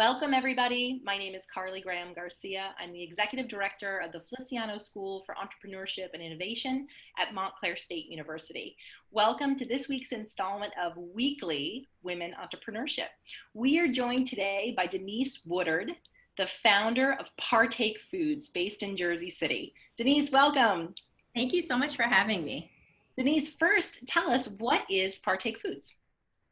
Welcome, everybody. My name is Carly Graham Garcia. I'm the Executive Director of the Feliciano School for Entrepreneurship and Innovation at Montclair State University. Welcome to this week's installment of Weekly Women Entrepreneurship. We are joined today by Denise Woodard, the founder of Partake Foods based in Jersey City. Denise, welcome. Thank you so much for having me. Denise, first, tell us, what is Partake Foods?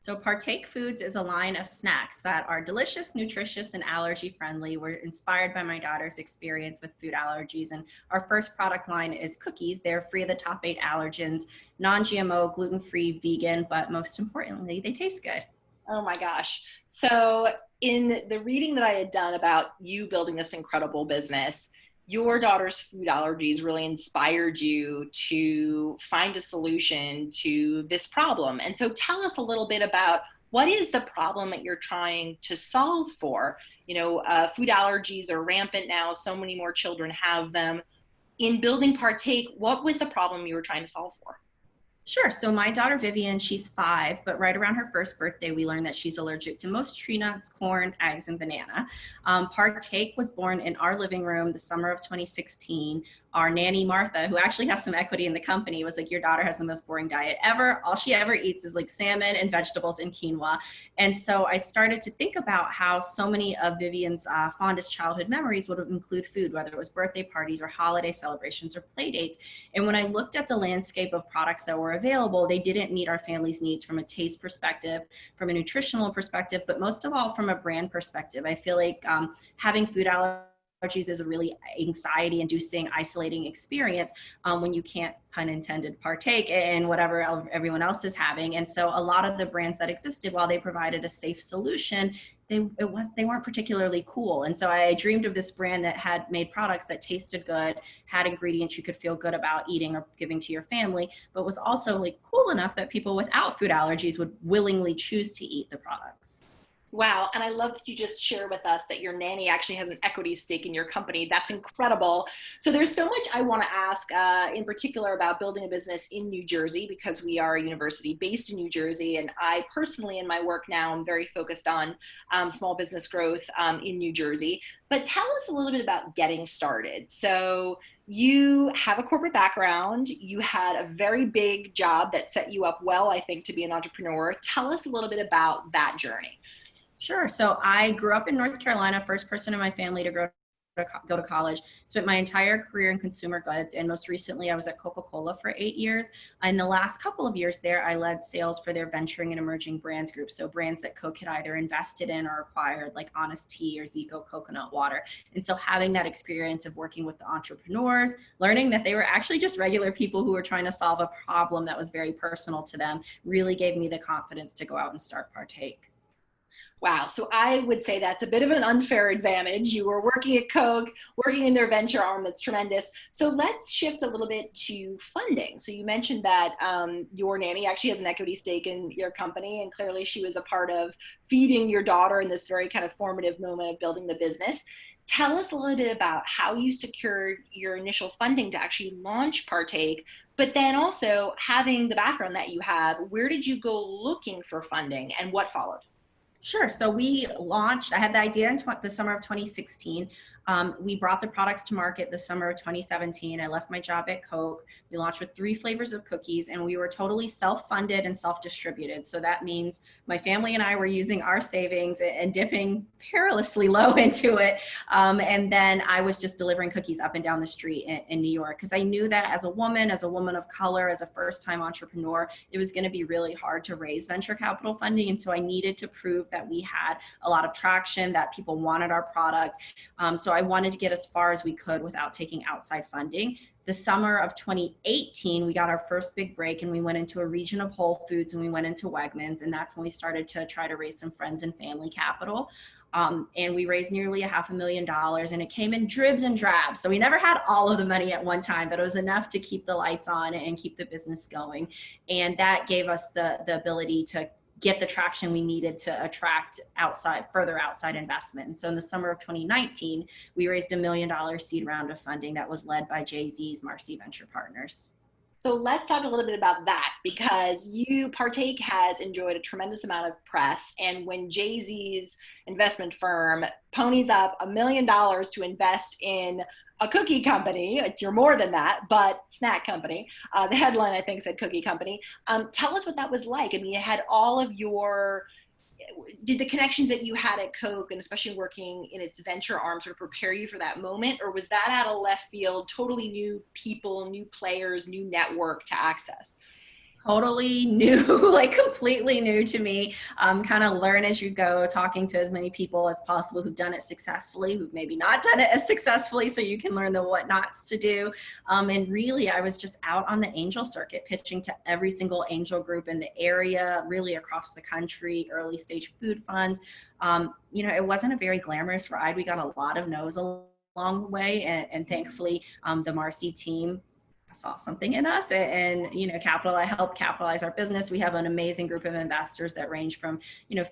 So Partake Foods is a line of snacks that are delicious, nutritious, and allergy-friendly. We're inspired by my daughter's experience with food allergies, and our first product line is cookies. They're free of the top 8 allergens, non-GMO, gluten-free, vegan, but most importantly, they taste good. Oh my gosh. So in the reading that I had done about you building this incredible business, your daughter's food allergies really inspired you to find a solution to this problem. And so tell us a little bit about what is the problem that you're trying to solve for? Food allergies are rampant now. So many more children have them. In building Partake, what was the problem you were trying to solve for? Sure. So my daughter Vivian, she's 5, but right around her first birthday, we learned that she's allergic to most tree nuts, corn, eggs, and banana. Partake was born in our living room the summer of 2016. Our nanny, Martha, who actually has some equity in the company, was like, your daughter has the most boring diet ever. All she ever eats is like salmon and vegetables and quinoa. And so I started to think about how so many of Vivian's fondest childhood memories would include food, whether it was birthday parties or holiday celebrations or play dates. And when I looked at the landscape of products that were available, they didn't meet our family's needs from a taste perspective, from a nutritional perspective, but most of all from a brand perspective. I feel like having food allergies is a really anxiety inducing, isolating experience when you can't, pun intended, partake in whatever everyone else is having. And so a lot of the brands that existed, while they provided a safe solution, they weren't particularly cool. And so I dreamed of this brand that had made products that tasted good, had ingredients you could feel good about eating or giving to your family, but was also like cool enough that people without food allergies would willingly choose to eat the products. Wow. And I love that you just shared with us that your nanny actually has an equity stake in your company. That's incredible. So there's so much I want to ask in particular about building a business in New Jersey, because we are a university based in New Jersey. And I personally, in my work now, I'm very focused on small business growth in New Jersey. But tell us a little bit about getting started. So you have a corporate background. You had a very big job that set you up well, I think, to be an entrepreneur. Tell us a little bit about that journey. Sure. So I grew up in North Carolina, first person in my family to go to college, spent my entire career in consumer goods. And most recently, I was at Coca-Cola for 8 years. In the last couple of years there, I led sales for their venturing and emerging brands group. So brands that Coke had either invested in or acquired, like Honest Tea or Zico coconut water. And so having that experience of working with the entrepreneurs, learning that they were actually just regular people who were trying to solve a problem that was very personal to them, really gave me the confidence to go out and start Partake. Wow. So I would say that's a bit of an unfair advantage. You were working at Coke, working in their venture arm. That's tremendous. So let's shift a little bit to funding. So you mentioned that your nanny actually has an equity stake in your company, and clearly she was a part of feeding your daughter in this very kind of formative moment of building the business. Tell us a little bit about how you secured your initial funding to actually launch Partake, but then also having the background that you have, where did you go looking for funding and what followed? Sure. So we launched, I had the idea in the summer of 2016. We brought the products to market the summer of 2017. I left my job at Coke. We launched with 3 flavors of cookies, and we were totally self-funded and self-distributed. So that means my family and I were using our savings and dipping perilously low into it. And then I was just delivering cookies up and down the street in New York, because I knew that as a woman of color, as a first-time entrepreneur, it was going to be really hard to raise venture capital funding. And so I needed to prove that we had a lot of traction, that people wanted our product. So I wanted to get as far as we could without taking outside funding. The summer of 2018, we got our first big break, and we went into a region of Whole Foods and we went into Wegmans. And that's when we started to try to raise some friends and family capital. And we raised nearly $500,000, and it came in dribs and drabs. So we never had all of the money at one time, but it was enough to keep the lights on and keep the business going. And that gave us the ability to get the traction we needed to attract further outside investment. And so in the summer of 2019, we raised $1 million seed round of funding that was led by Jay-Z's Marcy Venture Partners. So let's talk a little bit about that, because Partake has enjoyed a tremendous amount of press. And when Jay-Z's investment firm ponies up $1 million to invest in a cookie company, you're more than that, but snack company. The headline, I think, said cookie company. Tell us what that was like. I mean, it had all of your, did the connections that you had at Coke, and especially working in its venture arm, sort of prepare you for that moment? Or was that out of left field, totally new people, new players, new network to access? Totally new, like completely new to me. Kind of learn as you go, talking to as many people as possible who've done it successfully, who've maybe not done it as successfully, so you can learn the what nots to do. And really, I was just out on the angel circuit, pitching to every single angel group in the area, really across the country, early stage food funds. It wasn't a very glamorous ride. We got a lot of no's along the way, and thankfully, the Marcy team saw something in us, and I help capitalize our business. We have an amazing group of investors that range from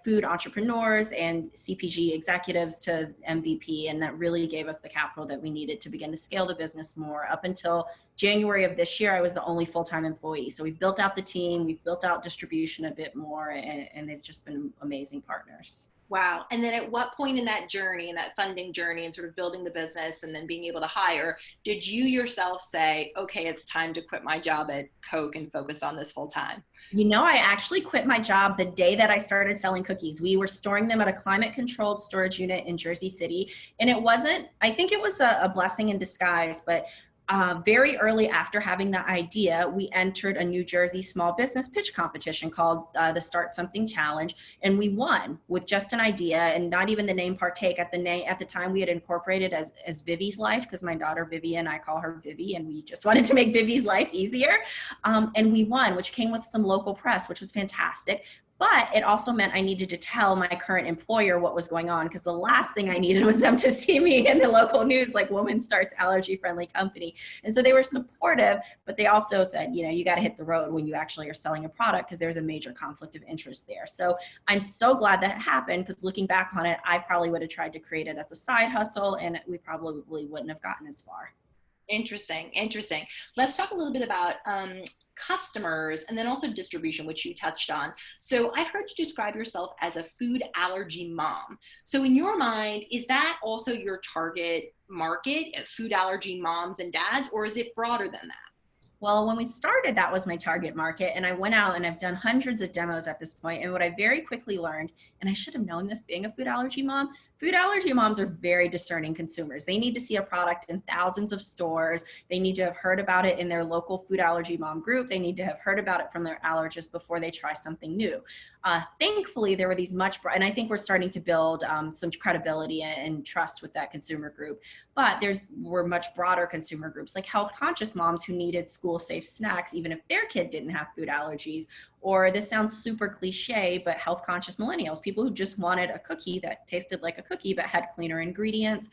food entrepreneurs and CPG executives to MVP, and that really gave us the capital that we needed to begin to scale the business more. Up until January of this year, I was the only full-time employee, so we've built out the team, we've built out distribution a bit more, and they've just been amazing partners. Wow. And then at what point in that journey, in that funding journey and sort of building the business and then being able to hire, did you yourself say, okay, it's time to quit my job at Coke and focus on this full time? I actually quit my job the day that I started selling cookies. We were storing them at a climate controlled storage unit in Jersey City. And I think it was a blessing in disguise, but very early after having the idea, we entered a New Jersey small business pitch competition called the Start Something Challenge, and we won with just an idea and not even the name Partake. At the time, we had incorporated as Vivi's Life, because my daughter Vivian, I call her Vivi, and we just wanted to make Vivi's life easier. And we won, which came with some local press, which was fantastic. But it also meant I needed to tell my current employer what was going on, because the last thing I needed was them to see me in the local news like woman starts allergy-friendly company. And so they were supportive, but they also said, you got to hit the road when you actually are selling a product, because there's a major conflict of interest there. So I'm so glad that happened, because looking back on it, I probably would have tried to create it as a side hustle, and we probably wouldn't have gotten as far. Interesting. Let's talk a little bit about customers and then also distribution, which you touched on. So I've heard you describe yourself as a food allergy mom. So in your mind, is that also your target market, food allergy moms and dads, or is it broader than that? Well, when we started, that was my target market. And I went out and I've done hundreds of demos at this point. And what I very quickly learned, and I should have known this being a food allergy mom, food allergy moms are very discerning consumers. They need to see a product in thousands of stores. They need to have heard about it in their local food allergy mom group. They need to have heard about it from their allergist before they try something new. Thankfully, there were these and I think we're starting to build some credibility and trust with that consumer group. But were much broader consumer groups, like health conscious moms who needed school safe snacks, even if their kid didn't have food allergies. Or this sounds super cliche, but health conscious millennials, people who just wanted a cookie that tasted like a cookie but had cleaner ingredients.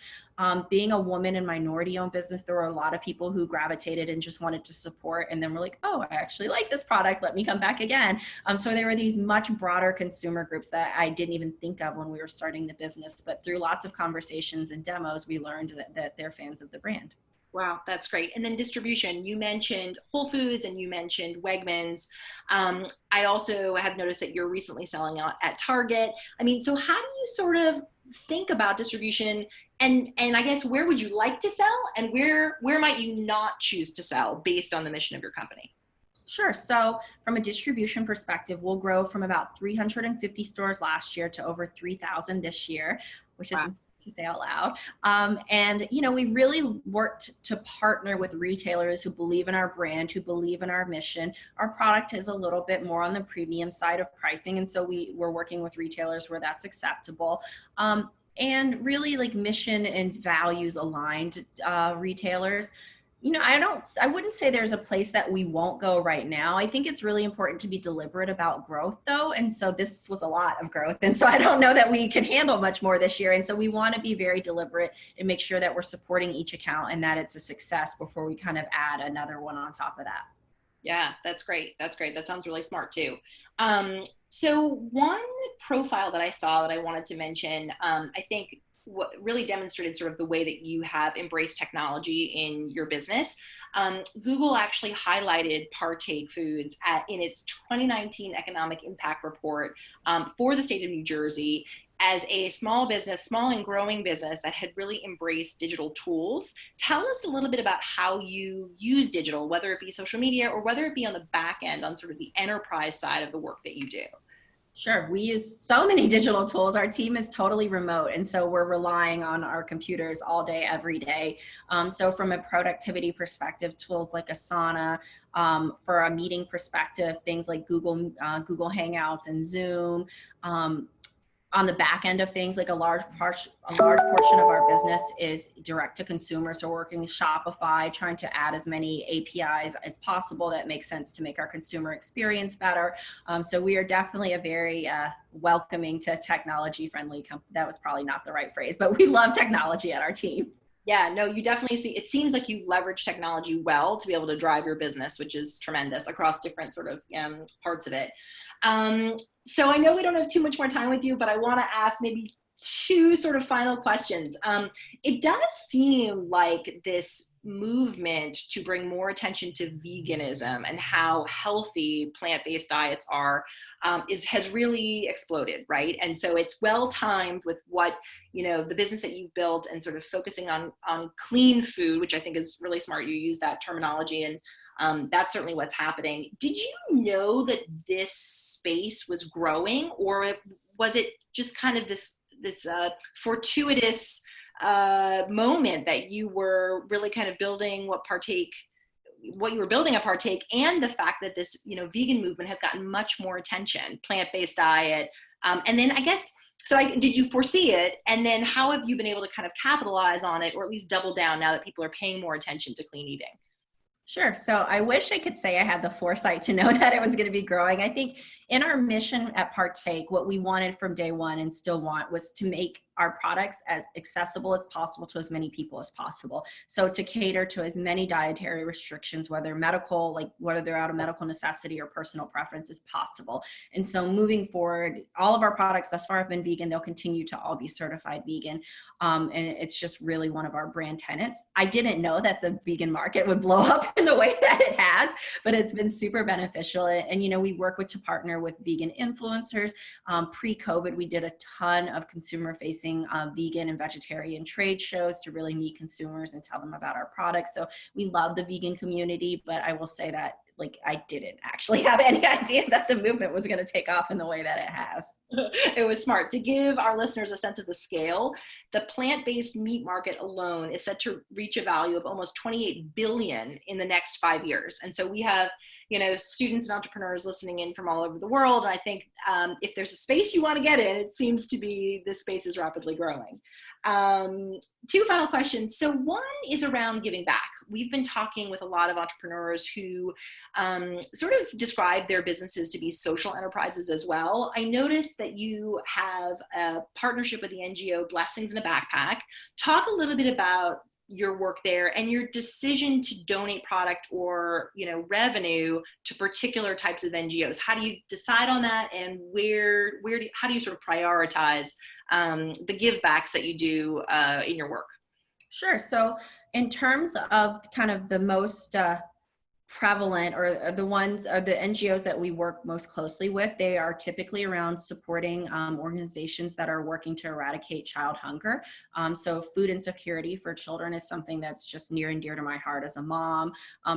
Being a woman in minority owned business, there were a lot of people who gravitated and just wanted to support, and then were like, oh, I actually like this product, let me come back again. So there were these much broader consumer groups that I didn't even think of when we were starting the business, but through lots of conversations and demos, we learned that they're fans of the brand. Wow, that's great. And then distribution, you mentioned Whole Foods and you mentioned Wegmans. I also have noticed that you're recently selling out at Target. I mean, so how do you sort of think about distribution, and I guess where would you like to sell, and where might you not choose to sell based on the mission of your company? Sure. So from a distribution perspective, we'll grow from about 350 stores last year to over 3,000 this year, which is insane to say out loud. We really worked to partner with retailers who believe in our brand, who believe in our mission. Our product is a little bit more on the premium side of pricing, and so we're working with retailers where that's acceptable. And really like mission and values aligned retailers. I wouldn't say there's a place that we won't go right now. I think it's really important to be deliberate about growth though. And so this was a lot of growth. And so I don't know that we can handle much more this year. And so we want to be very deliberate and make sure that we're supporting each account and that it's a success before we kind of add another one on top of that. Yeah, that's great. That sounds really smart too. So one profile that I saw that I wanted to mention, I think what really demonstrated sort of the way that you have embraced technology in your business. Google actually highlighted Partake Foods in its 2019 Economic Impact Report for the state of New Jersey as a small business, small and growing business that had really embraced digital tools. Tell us a little bit about how you use digital, whether it be social media or whether it be on the back end, on sort of the enterprise side of the work that you do. Sure. We use so many digital tools. Our team is totally remote. And so we're relying on our computers all day, every day. So from a productivity perspective, tools like Asana, for a meeting perspective, things like Google Hangouts and Zoom. On the back end of things, like a large portion of our business is direct to consumer. So we're working with Shopify, trying to add as many APIs as possible that make sense to make our consumer experience better. So we are definitely a very welcoming to technology friendly company. That was probably not the right phrase, but we love technology at our team. Yeah, no, you definitely see, it seems like you leverage technology well to be able to drive your business, which is tremendous across different sort of parts of it. So I know we don't have too much more time with you, but I want to ask maybe two sort of final questions. It does seem like this movement to bring more attention to veganism and how healthy plant-based diets are has really exploded, right? And so it's well timed with what, the business that you've built and sort of focusing on clean food, which I think is really smart. You use that terminology, and that's certainly what's happening. Did you know that this space was growing, or was it just kind of this fortuitous moment that you were really kind of building what you were building at Partake, and the fact that this vegan movement has gotten much more attention, plant-based diet, and then I guess, did you foresee it, and then how have you been able to kind of capitalize on it, or at least double down now that people are paying more attention to clean eating? Sure. So I wish I could say I had the foresight to know that it was going to be growing. I think in our mission at Partake, what we wanted from day one and still want was to make our products as accessible as possible to as many people as possible. So to cater to as many dietary restrictions, whether medical, like whether they're out of medical necessity or personal preference, as possible. And so moving forward, all of our products thus far have been vegan. They'll continue to all be certified vegan. And it's just really one of our brand tenets. I didn't know that the vegan market would blow up in the way that it has, but it's been super beneficial. And we work to partner with vegan influencers. Pre-COVID, we did a ton of consumer-facing vegan and vegetarian trade shows to really meet consumers and tell them about our products. So we love the vegan community, but I will say that I didn't actually have any idea that the movement was going to take off in the way that it has. It was smart. To give our listeners a sense of the scale, the plant-based meat market alone is set to reach a value of almost 28 billion in the next 5 years. And so we have, students and entrepreneurs listening in from all over the world. And I think if there's a space you want to get in, it seems to be this space is rapidly growing. Two final questions. So one is around giving back. We've been talking with a lot of entrepreneurs who sort of describe their businesses to be social enterprises as well. I noticed that you have a partnership with the NGO Blessings in a Backpack. Talk a little bit about your work there and your decision to donate product or revenue to particular types of NGOs. How do you decide on that, and how do you sort of prioritize the give backs that you do in your work? Sure. So in terms of kind of the most prevalent or the NGOs that we work most closely with, they are typically around supporting organizations that are working to eradicate child hunger. So food insecurity for children is something that's just near and dear to my heart as a mom,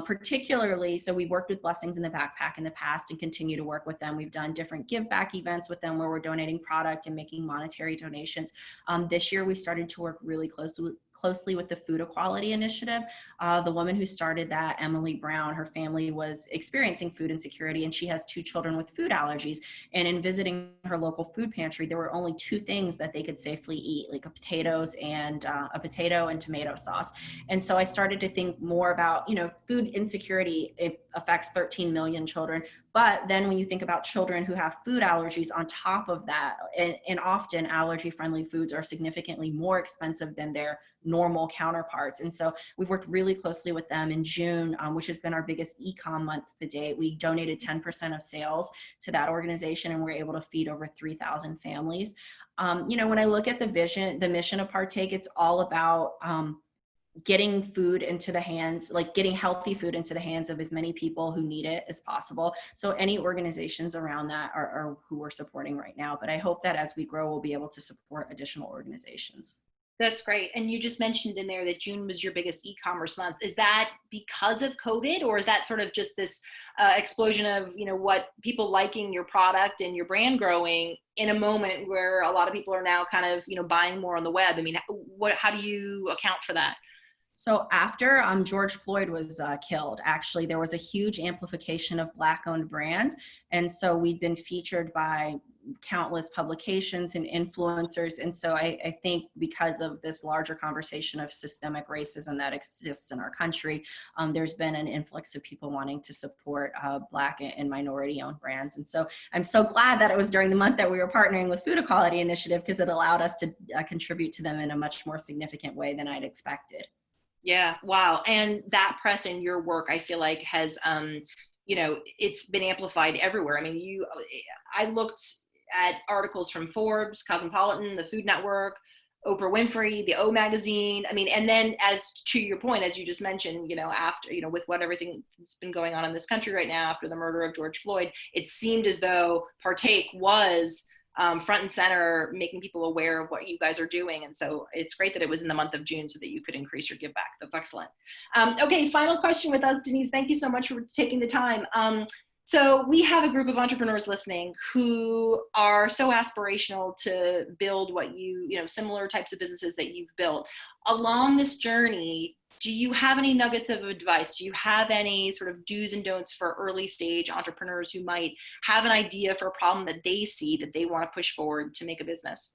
particularly. So we worked with Blessings in the Backpack in the past and continue to work with them. We've done different give back events with them where we're donating product and making monetary donations. This year we started to work really closely with the Food Equality Initiative. The woman who started that, Emily Brown, her family was experiencing food insecurity, and she has 2 children with food allergies. And in visiting her local food pantry, there were only 2 things that they could safely eat, like a potato and tomato sauce. And so I started to think more about, food insecurity. If affects 13 million children. But then when you think about children who have food allergies on top of that, and often allergy-friendly foods are significantly more expensive than their normal counterparts. And so we've worked really closely with them in June, which has been our biggest e-com month to date. We donated 10% of sales to that organization, and we're able to feed over 3,000 families. When I look at the vision, the mission of Partake, it's all about getting food into the hands, like getting healthy food into the hands of as many people who need it as possible. So any organizations around that are who we're supporting right now. But I hope that as we grow, we'll be able to support additional organizations. That's great. And you just mentioned in there that June was your biggest e-commerce month. Is that because of COVID, or is that sort of just this explosion of, what people liking your product and your brand growing in a moment where a lot of people are now kind of, buying more on the web? I mean, how do you account for that? So after George Floyd was killed, actually, there was a huge amplification of Black-owned brands. And so we'd been featured by countless publications and influencers. And so I think because of this larger conversation of systemic racism that exists in our country, there's been an influx of people wanting to support Black and minority-owned brands. And so I'm so glad that it was during the month that we were partnering with Food Equality Initiative, because it allowed us to contribute to them in a much more significant way than I'd expected. Yeah. Wow. And that press and your work, I feel like has, it's been amplified everywhere. I mean, I looked at articles from Forbes, Cosmopolitan, the Food Network, Oprah Winfrey, the O Magazine. I mean, and then as to your point, as you just mentioned, after, with what everything that's been going on in this country right now after the murder of George Floyd, it seemed as though Partake was front and center, making people aware of what you guys are doing. And so it's great that it was in the month of June so that you could increase your give back. That's excellent. Okay, final question with us, Denise. Thank you so much for taking the time. So we have a group of entrepreneurs listening who are so aspirational to build what similar types of businesses that you've built. Along this journey, do you have any nuggets of advice? Do you have any sort of do's and don'ts for early stage entrepreneurs who might have an idea for a problem that they see that they want to push forward to make a business?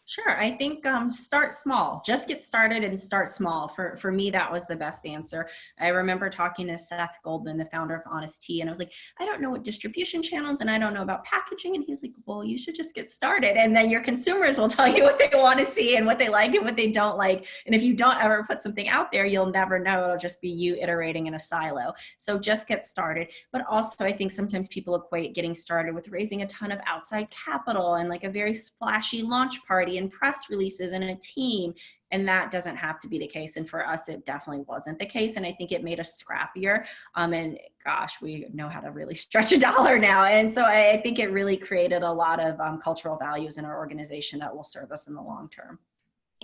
Sure. I think start small. Just get started and start small. For me, that was the best answer. I remember talking to Seth Goldman, the founder of Honest Tea, and I was like, I don't know what distribution channels and I don't know about packaging. And he's like, well, you should just get started. And then your consumers will tell you what they want to see and what they like and what they don't like. And if you don't ever put something out there, you'll never know. It'll just be you iterating in a silo. So just get started. But also, I think sometimes people equate getting started with raising a ton of outside capital and like a very splashy launch party and press releases and a team. And that doesn't have to be the case. And for us, it definitely wasn't the case. And I think it made us scrappier. And gosh, we know how to really stretch a dollar now. And so I think it really created a lot of cultural values in our organization that will serve us in the long term.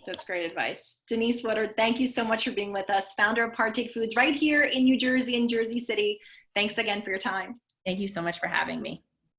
That's great advice. Denise Woodard, thank you so much for being with us, founder of Partake Foods right here in New Jersey, in Jersey City. Thanks again for your time. Thank you so much for having me.